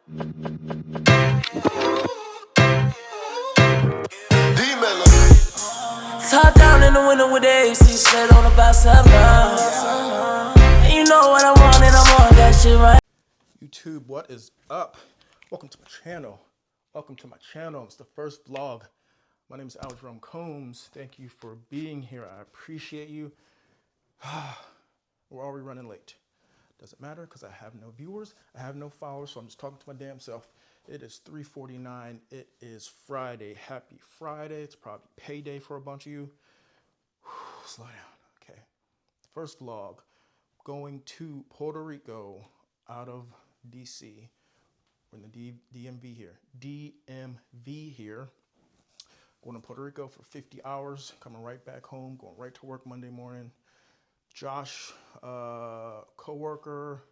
Top down in the winter with the AC set on about 7 miles. And you know what I want and I'm on that shit right. YouTube, what is up? Welcome to my channel. Welcome to my channel. It's the first vlog. My name is aljeromecombs. Thank you for being here. I appreciate you. We're already running late. Doesn't matter because I have no viewers. I have no followers, so I'm just talking to my damn self. It is 3:49. It is Friday. Happy Friday. It's probably payday for a bunch of you. Slow down. Okay. First vlog. Going to Puerto Rico out of DC. We're in the DMV here. DMV here. Going to Puerto Rico for 50 hours. Coming right back home. Going right to work Monday morning. Josh, co-worker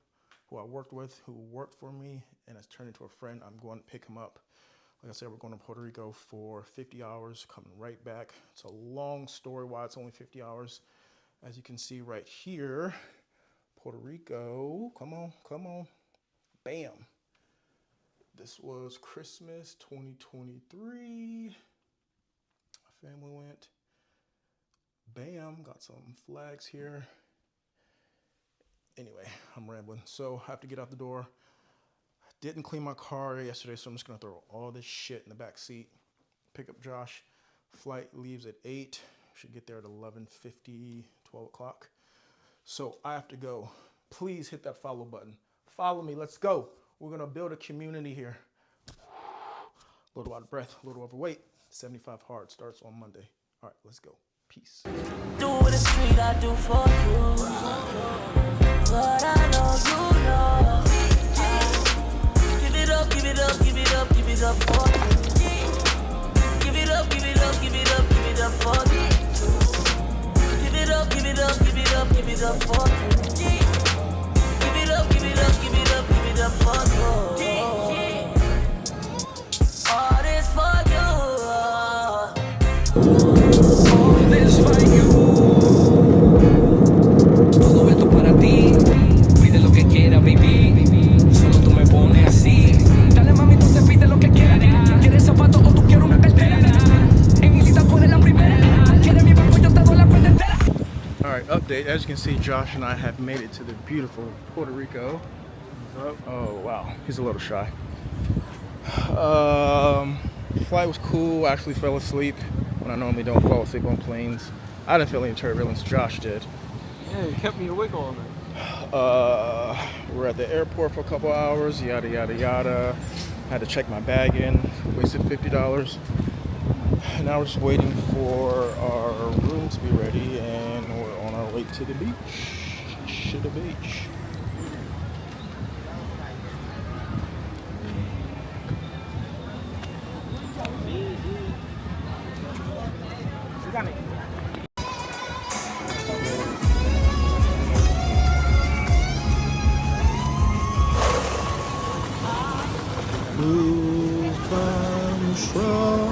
who I worked with, who worked for me and has turned into a friend. I'm going to pick him up. Like I said, we're going to Puerto Rico for 50 hours, coming right back. It's a long story why it's only 50 hours. As you can see right here, Puerto Rico, come on, come on, bam. This was Christmas 2023. My family went. Bam, got some flags here. Anyway, I'm rambling. So I have to get out the door. I didn't clean my car yesterday, so I'm just gonna throw all this shit in the back seat. Pick up Josh. Flight leaves at 8. Should get there at 11:50, 12 o'clock. So I have to go. Please hit that follow button. Follow me, let's go. We're gonna build a community here. A little out of breath, a little overweight. 75 hard starts on Monday. All right, let's go. Peace. Do what the street I do for you. But I know you know. Give it up, give it up, give it up, give it up for you. Give it up, give it up, give it up, give it up for you. Give it up, give it up, give it up, give it up for you. Give it up, give it up, give it up, give it up for you. All this for you. All this for you. Todo esto para ti. Pide lo que quiera, baby. Solo tú me pones así. Dale, mami, entonces pide lo que quieras. ¿Quieres zapatos o tú quieres una cartera? En mi lista tú eres la primera. ¿Quieres mi banco? Yo te doy la cuenta entera. All right, update. As you can see, Josh and I have made it to the beautiful Puerto Rico. Oh, wow. He's a little shy. Flight was cool. I actually fell asleep when I normally don't fall asleep on planes. I didn't feel any turbulence. Josh did. Yeah, you kept me awake all night. We're at the airport for a couple hours. Yada, yada, yada. Had to check my bag in. Wasted $50. Now we're just waiting for our room to be ready, and we're on our way to the beach. To the beach. Lose control.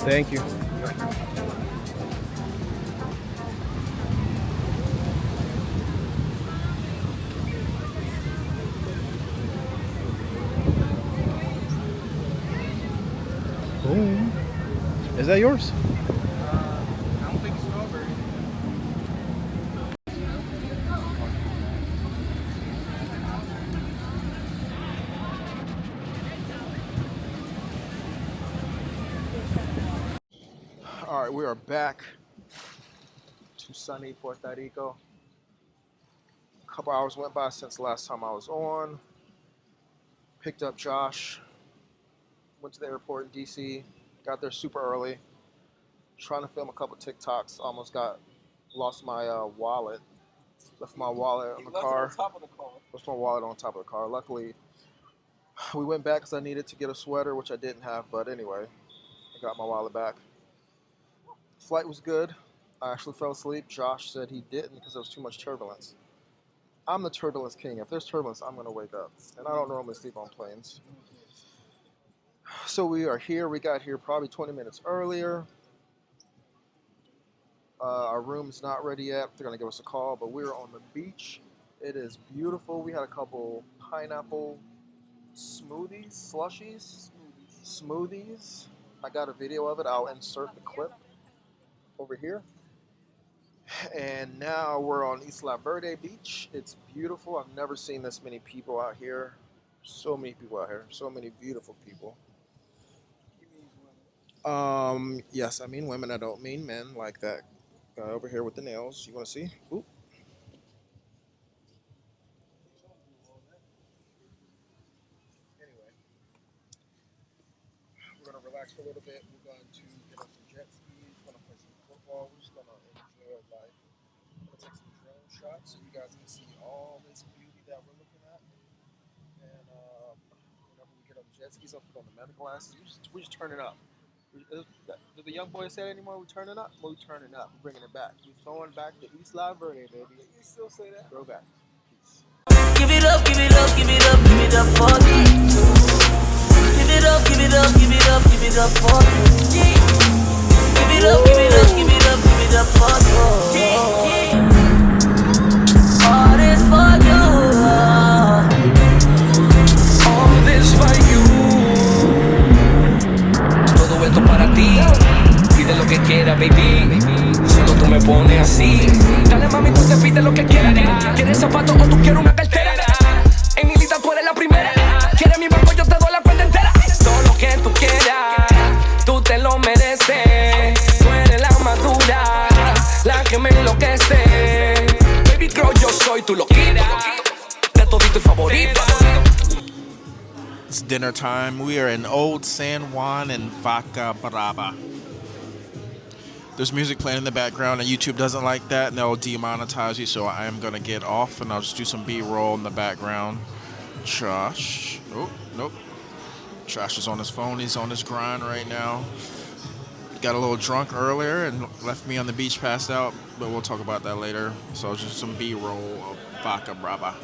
Thank you. Boom. Is that yours? I don't think it's strawberry. All right, we are back to sunny Puerto Rico. A couple hours went by since the last time I was on. Picked up Josh. Went to the airport in DC. Got there super early. Trying to film a couple TikToks. Almost lost my wallet. Left my wallet on the car. Left my wallet on top of the car. Luckily, we went back because I needed to get a sweater, which I didn't have. But anyway, I got my wallet back. Flight was good. I actually fell asleep. Josh said he didn't because there was too much turbulence. I'm the turbulence king. If there's turbulence, I'm going to wake up. And I don't normally sleep on planes. So we are here. We got here probably 20 minutes earlier. Our room's not ready yet. They're going to give us a call, but we're on the beach. It is beautiful. We had a couple pineapple smoothies. I got a video of it. I'll insert the clip over here. And now we're on Isla Verde Beach. It's beautiful. I've never seen this many people out here. So many people out here. So many beautiful people. Yes, I mean women. I don't mean men, like that guy over here with the nails. You want to see? Oop. Anyway, we're gonna relax for a little bit. We're going to get on some jet skis. We're gonna play some football. We're just gonna enjoy life. I'm gonna take some drone shots so you guys can see all this beauty that we're looking at. And whenever we get on the jet skis, I'll put on the medical glasses. We just turn it up. Did the young boys say it anymore? We turning up? Well, we turning up. We're bringing it back. We're throwing back the Isla Verde, baby. You still say that? Throw back. Peace. Give it up, give it up, give it up, give it up for me. Give it up, give it up, give it up, give it up for me. Give it up, give it up, give it up, give it up for me. All this for you. All this for you. Todo esto para ti. Pide lo que quieras, baby. Solo tú me pones así. Dale, mami, entonces pide lo que quieras. ¿Quieres zapatos o tú quieres una cartera? En mi lista tú eres la primera. ¿Quieres mi banco? Yo te doy la cuenta entera. Todo lo que tú quieras, tú te lo mereces. Tú eres la madura, la que me enloquece. Baby girl, yo soy tu loquita. De todito y favorita. It's dinner time. We are in Old San Juan and Vaca Brava. There's music playing in the background, and YouTube doesn't like that, and they'll demonetize you, so I am going to get off, and I'll just do some B-roll in the background. Josh. Oh, nope. Josh is on his phone. He's on his grind right now. Got a little drunk earlier and left me on the beach passed out, but we'll talk about that later. So just some B-roll of Vaca Brava.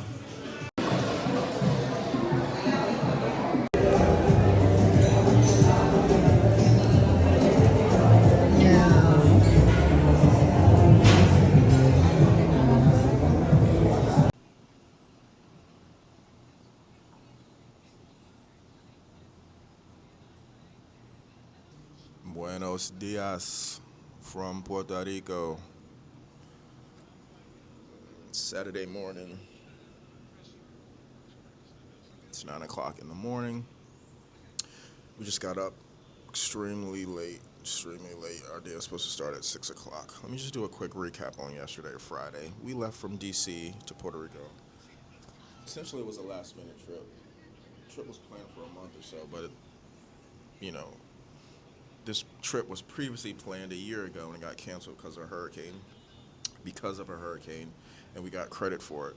Buenos dias from Puerto Rico. It's Saturday morning. It's 9 o'clock in the morning. We just got up extremely late. Our day was supposed to start at 6 o'clock. Let me just do a quick recap on yesterday, Friday. We left from DC to Puerto Rico. Essentially, it was a last-minute trip. The trip was planned for a month or so, but this trip was previously planned a year ago and it got canceled because of a hurricane, and we got credit for it.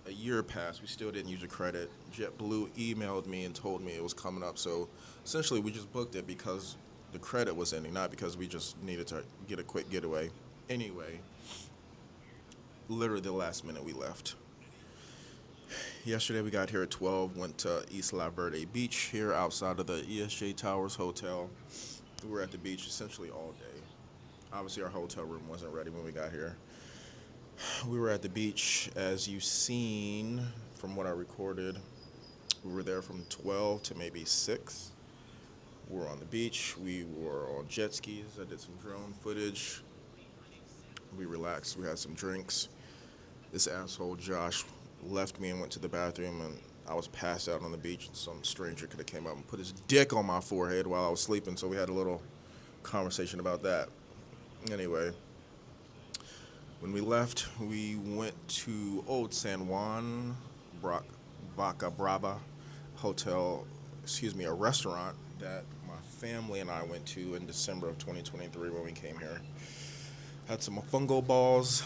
A year passed, we still didn't use the credit. JetBlue emailed me and told me it was coming up, so essentially we just booked it because the credit was ending, not because we just needed to get a quick getaway. Anyway, literally the last minute we left. Yesterday we got here at 12, went to Isla Verde Beach here outside of the ESJ Towers Hotel. We were at the beach essentially all day. Obviously our hotel room wasn't ready when we got here. We were at the beach, as you've seen from what I recorded. We were there from 12 to maybe 6. We were on the beach. We were on jet skis. I did some drone footage. We relaxed. We had some drinks. This asshole Josh left me and went to the bathroom, and I was passed out on the beach, and some stranger could have came up and put his dick on my forehead while I was sleeping, so we had a little conversation about that. Anyway, when we left, we went to Old San Juan, Vaca Brava Hotel, a restaurant that my family and I went to in December of 2023 when we came here. Had some fungo balls,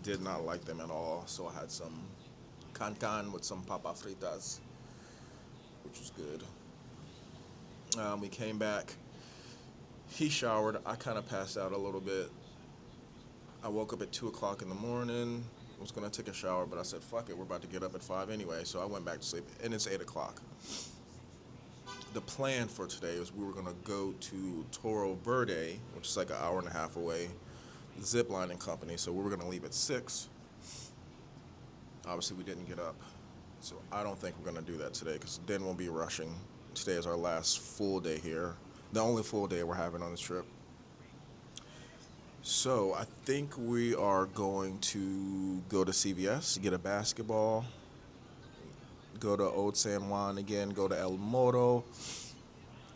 Did not like them at all. So I had some cancan with some papa fritas, which was good. We came back. He showered. I kind of passed out a little bit. I woke up at 2 o'clock in the morning. I was going to take a shower, but I said, fuck it, we're about to get up at 5 anyway. So I went back to sleep, and it's 8 o'clock. The plan for today is we were going to go to Toro Verde, which is like an hour and a half away, Ziplining company. So we were going to leave at 6. Obviously, we didn't get up. So I don't think we're going to do that today because then we'll be rushing. Today is our last full day here. The only full day we're having on this trip. So I think we are going to go to CVS, get a basketball, go to Old San Juan again, go to El Moro,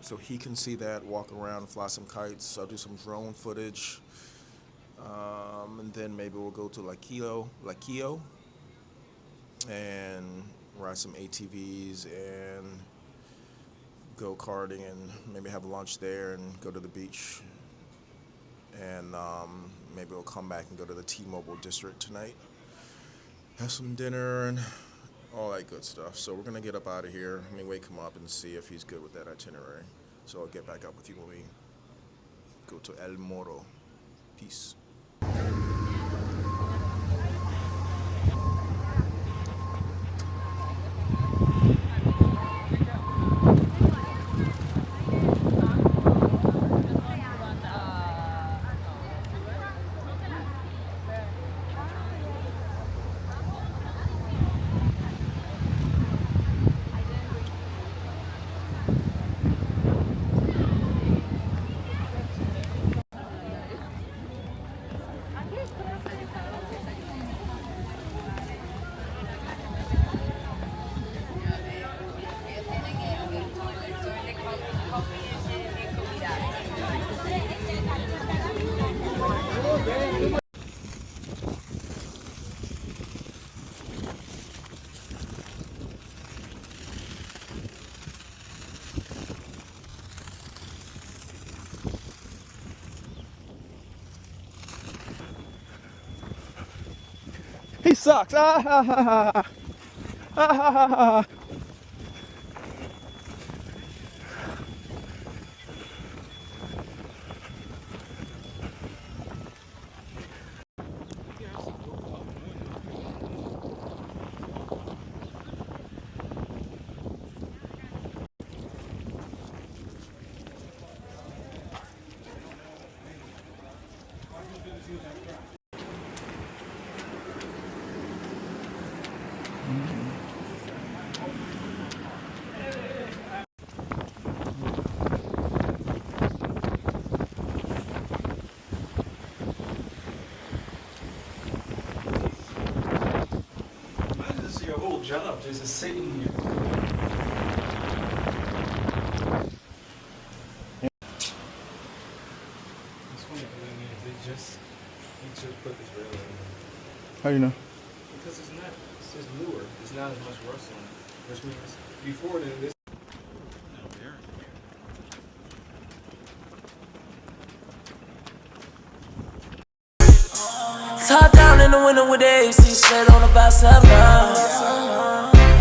so he can see that, walk around, fly some kites. I'll do some drone footage, and then maybe we'll go to La Quillo, and ride some ATVs and go karting and maybe have lunch there and go to the beach. And maybe we'll come back and go to the T-Mobile district tonight, have some dinner and all that good stuff. So we're going to get up out of here. I mean, wake him up and see if he's good with that itinerary. So I'll get back up with you when we go to El Moro. Peace. He sucks. Ah ha ha ha. Ah ha ha ha. Job just sitting here. It's funny, they just put this rail in. How do you know? Because it's just newer. It's not as much rust on it. Which means before then this. Top down in the winter with the AC set on about 7 now.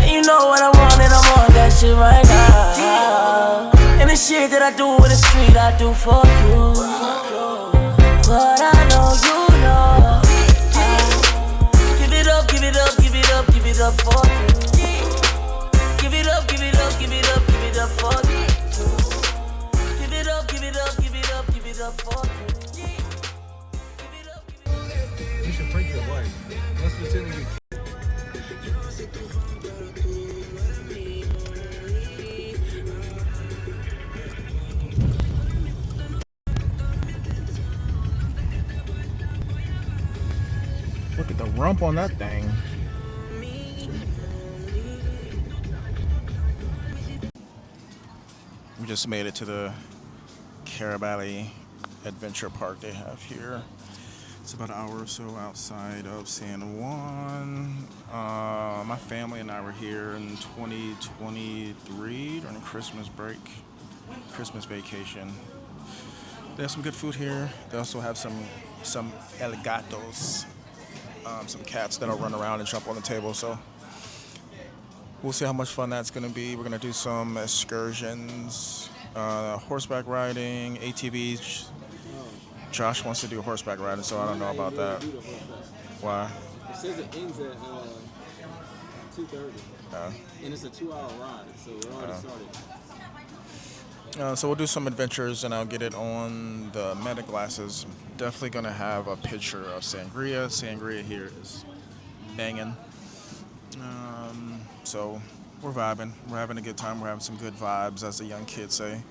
And you know what I want and I want that shit right now. And the shit that I do in the street I do for you. But I know you know. Give it up, give it up, give it up, give it up for you. Give it up, give it up, give it up, give it up for you. Give it up, give it up, give it up, give it up for you. You should break your wife. Let's pretend to be. Look at the rump on that thing. We just made it to the Carabali Adventure Park they have here. It's about an hour or so outside of San Juan. My family and I were here in 2023 during Christmas break, Christmas vacation. They have some good food here. They also have some El Gatos. some cats that'll run around and jump on the table. So we'll see how much fun that's going to be. We're going to do some excursions, horseback riding, ATVs. Josh wants to do horseback riding, so I don't know about that. Why? It says it ends at 2:30, and it's a 2-hour ride, so it already started. So we'll do some adventures, and I'll get it on the meta glasses. Definitely going to have a picture of sangria. Sangria here is banging. So we're vibing. We're having a good time. We're having some good vibes, as the young kids say.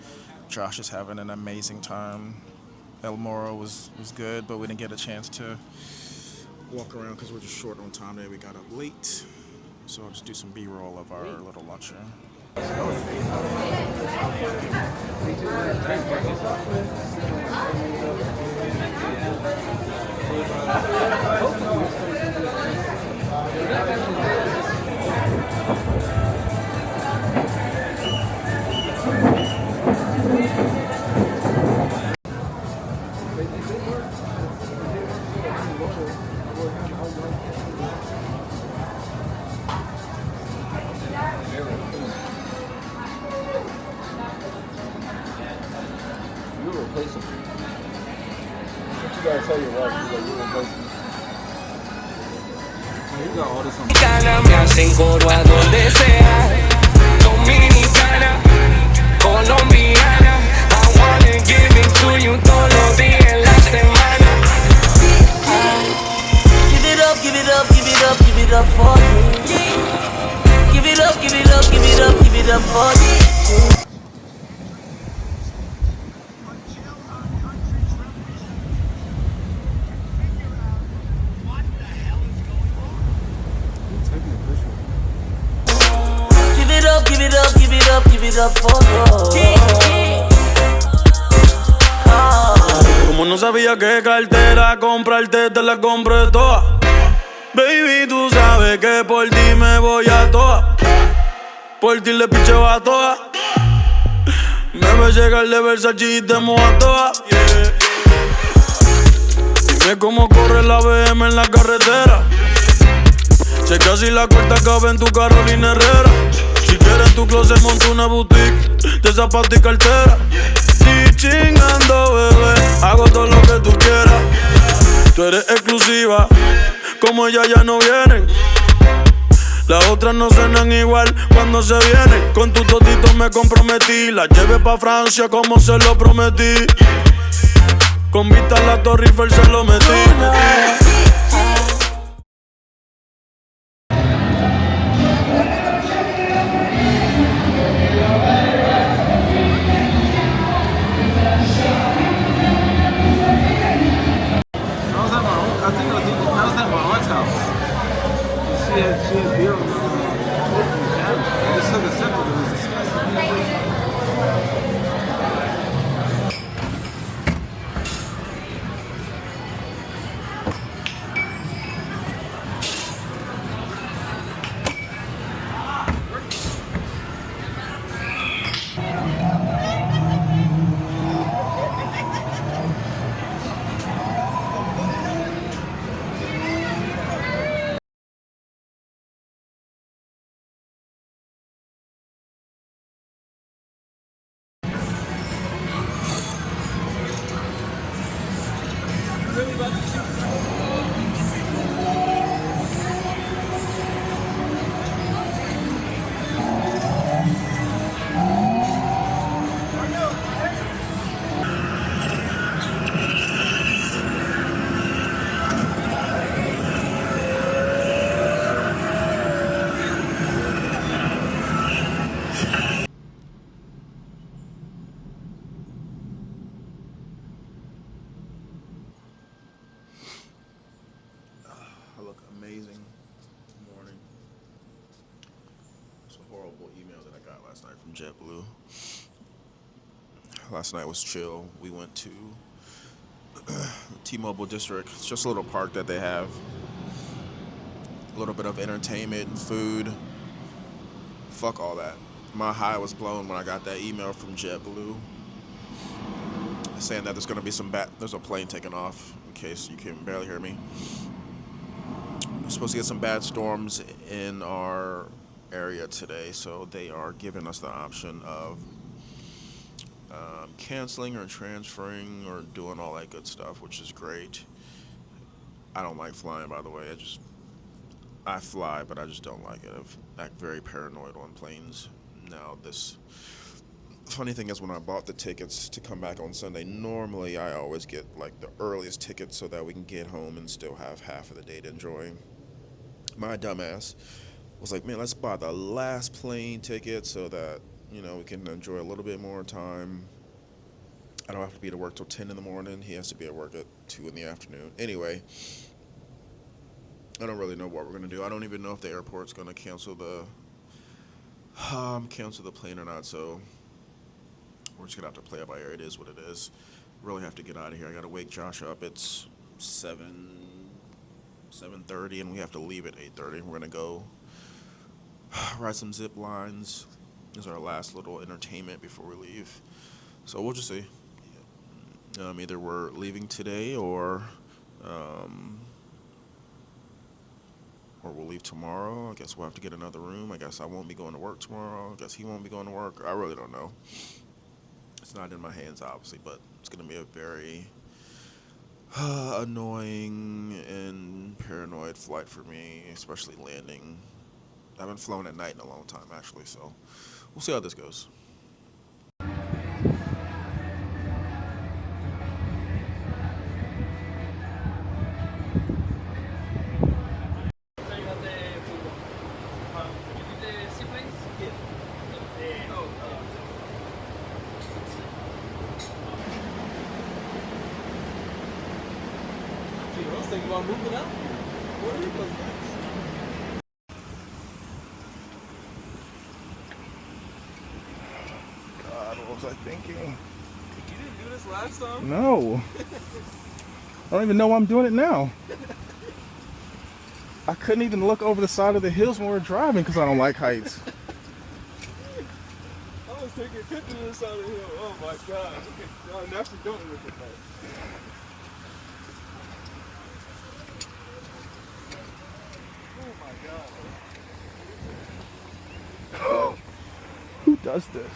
Josh is having an amazing time. El Moro was good, but we didn't get a chance to walk around because we're just short on time today. We got up late. So I'll just do some B-roll of our little luncheon. Me hacen coro a donde sea. Dominicana, colombiana. I wanna give it to you todos los días en la semana. Give it up, give it up, give it up, give it up for you. Give it up, give it up, give it up, give it up for you. Give it up, give it up, give it up for you. Como no sabía qué cartera comprarte, te la compré toda. Baby, tú sabes que por ti me voy a toa. Por ti le picheo a toa. Me ve llegar de Versace y te mojo a toa. Yeah. Dime cómo corre la BM en la carretera. Sé que así la corta cabe en tu Carolina Herrera. Si quieres en tu closet monto una boutique de zapatos y cartera. Y chingando, bebé, hago todo lo que tú quieras. Tú eres exclusiva, como ella ya no vienen. Las otras no cenan igual cuando se vienen. Con tu totito me comprometí. La llevé pa' Francia como se lo prometí. Con vista a la Torre Eiffel se lo metí. She had beer on the camera. I just took a sip of it. It was disgusting. I look amazing. Good morning. It's a horrible email that I got last night from JetBlue. Last night was chill. We went to T-Mobile District. It's just a little park that they have. A little bit of entertainment and food. Fuck all that. My high was blown when I got that email from JetBlue saying that there's gonna be there's a plane taking off, in case you can barely hear me. supposed to get some bad storms in our area today, so they are giving us the option of canceling or transferring or doing all that good stuff, which is great. I don't like flying, by the way. I fly, but I just don't like it. I act very paranoid on planes. Now, this funny thing is, when I bought the tickets to come back on Sunday, normally I always get like the earliest tickets so that we can get home and still have half of the day to enjoy. My dumbass was like, man, let's buy the last plane ticket so that, we can enjoy a little bit more time. I don't have to be to work till 10 in the morning. He has to be at work at 2 in the afternoon. Anyway, I don't really know what we're going to do. I don't even know if the airport's going to cancel the plane or not, so we're just going to have to play it by ear. It is what it is. Really have to get out of here. I got to wake Josh up. It's 7:30, and we have to leave at 8:30. We're going to go ride some zip lines. This is our last little entertainment before we leave. So we'll just see. Either we're leaving today or we'll leave tomorrow. I guess we'll have to get another room. I guess I won't be going to work tomorrow. I guess he won't be going to work. I really don't know. It's not in my hands, obviously, but it's going to be a very annoying and paranoid flight for me, especially landing. I haven't flown at night in a long time, actually, so we'll see how this goes. I was thinking about moving out. Puerto Rico's nice. God, what was I thinking? You didn't do this last time? No. I don't even know why I'm doing it now. I couldn't even look over the side of the hills when we were driving because I don't like heights. I was taking pictures of the side of the hill. Oh my God. Y'all naturally don't look at that. Oh my God. Who does this?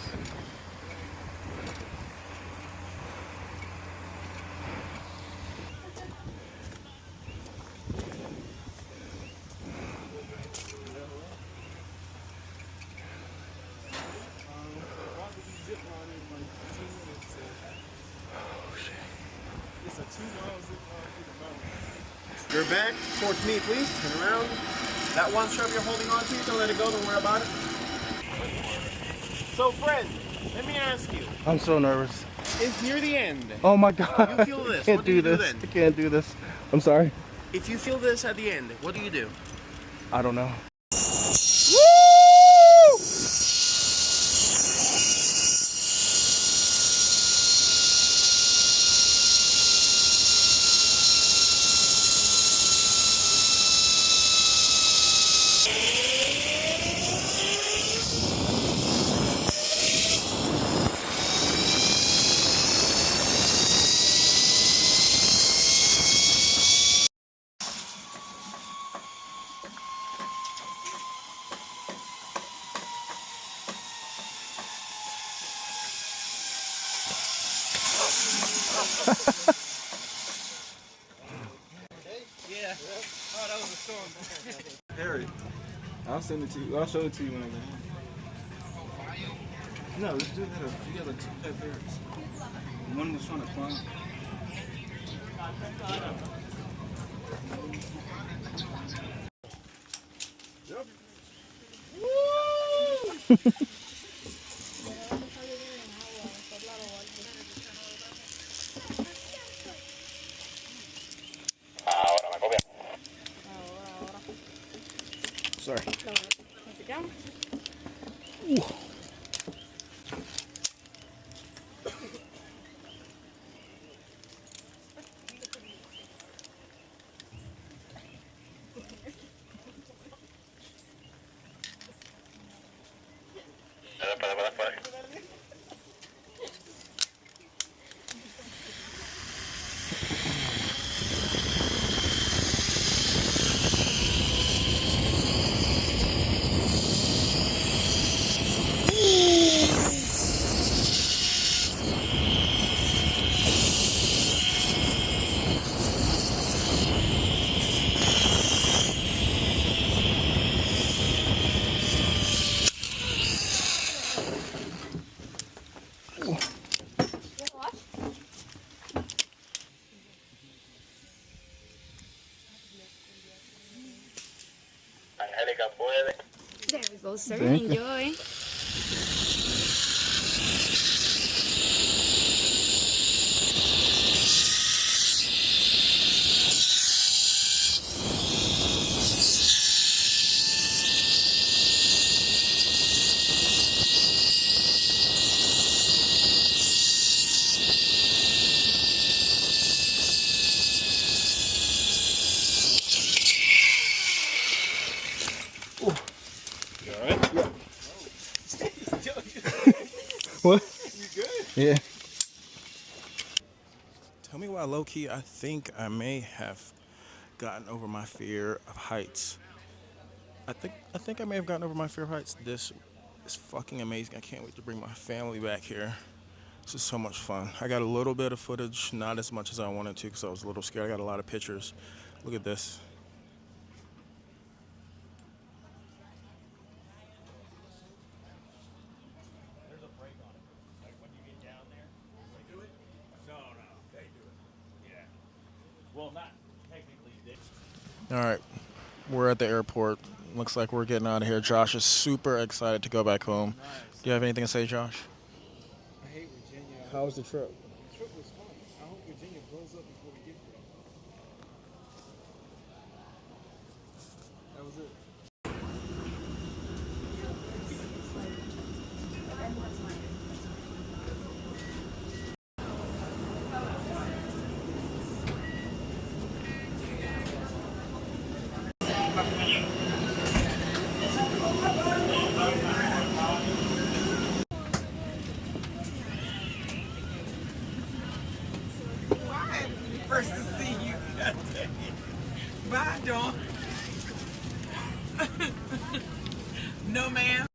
It's a 2-mile zip line through the mountains. Your back towards me, please. Turn around. That one strap you're holding on to, you can let it go. Don't worry about it. So, Fred, let me ask you. I'm so nervous. It's near the end. Oh my God. You feel this. I can't What do you do this. then? I can't do this. I'm sorry. If you feel this at the end, what do you do? I don't know. Yeah. Oh, that was a storm. Harry, I'll send it to you. I'll show it to you when I get home. No, let's do that. We got like 2 pet bears. One was trying to climb. Sorry. Sit down. There we go, sir. Thank you. Enjoy. What? You good? Yeah. Tell me why, low-key, I think I may have gotten over my fear of heights. I think I may have gotten over my fear of heights. This is fucking amazing. I can't wait to bring my family back here. This is so much fun. I got a little bit of footage, not as much as I wanted to because I was a little scared. I got a lot of pictures. Look at this. All right, we're at the airport. Looks like we're getting out of here. Josh is super excited to go back home. Nice. Do you have anything to say, Josh? I hate Virginia. How was the trip? The trip was fun. I hope Virginia blows up before we get there. That was it. First to see you. Bye, Dawn. No, ma'am.